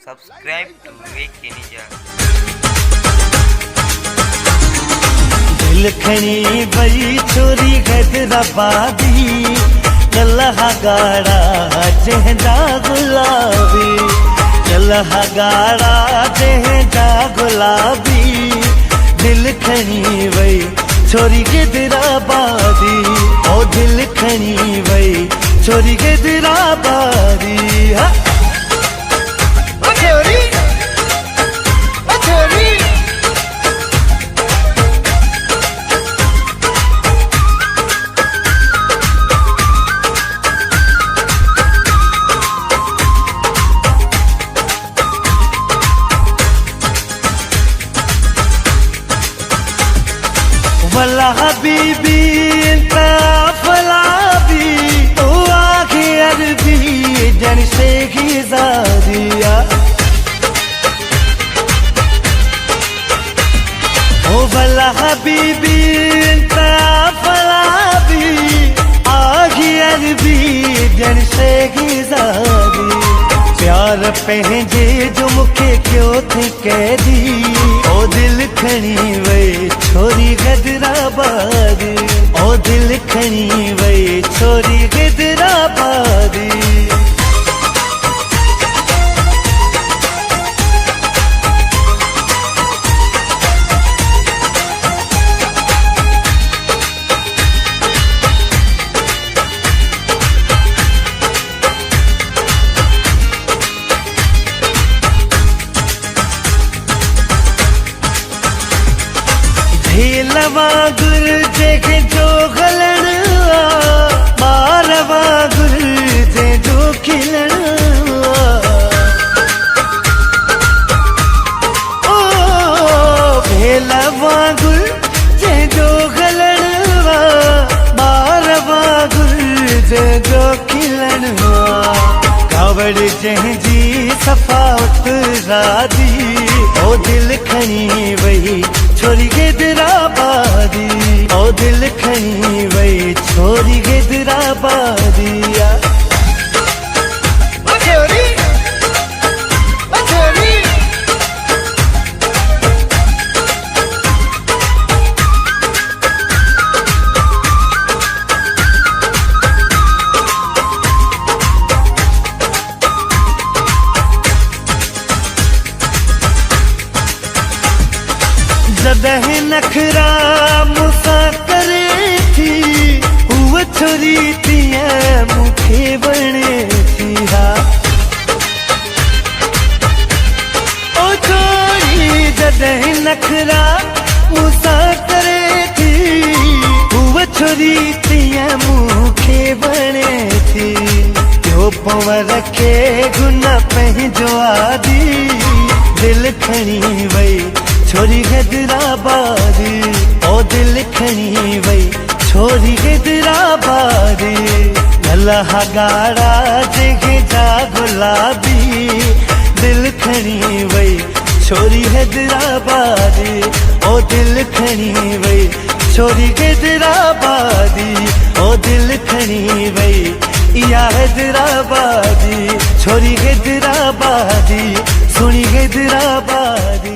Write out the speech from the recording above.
subscribe to Vivek Kenija. दिल खणी बई छोरी हैदराबादी कलहा गाड़ा जहदा गुलाबी कलहा गाड़ा जहदा गुलाबी दिल खणी वई छोरी हैदराबादी ओ दिल खणी वई छोरी हैदराबादी वला हबीबी इंत फलाबी ओ आगे अरबी जन से गिजारिया ओ वला हबीबी इंत फलाबी आगे अरबी जन से गिजारी प्यार पंहिंजे जो मूंखे क्यों थी कैदी ओ दिल खणी वई छोरी हैदराबादी ओ दिल खणी वई छोरी हैदराबादी वागुर जेके जो गलण बार वागुर जे जो खिलण ओ भेला वागुर जे जो गलण बार वागुर जे जो खिलण कावड़ जंहिंजी सफ़ा उतरादी ओ दिल खणी वई छोरी हैदराबादी ओ दिल खणी वई छोरी हैदराबादी जॾहिं नखरा मूंसां करे थी उहा छोरी तीअं मूंखे वणे थी हा ओ छोरी जॾहिं नखरा मूंसां करे थी उहा छोरी तीअं मूंखे वणे थी ॿियो पवर खे गुन पंहिंजो आदी दिल खणी वई छोरी हैदराबादी ओ दिल खणी वई छोरी हैदराबादी कलहा गाड़ा जंहिं जा गुलाबी दिल खणी वई छोरी हैदराबादी ओ दिल खणी वई छोरी हैदराबादी ओ दिल खणी वई इया हैदराबादी छोरी हैदराबादी सुणी हैदराबादी।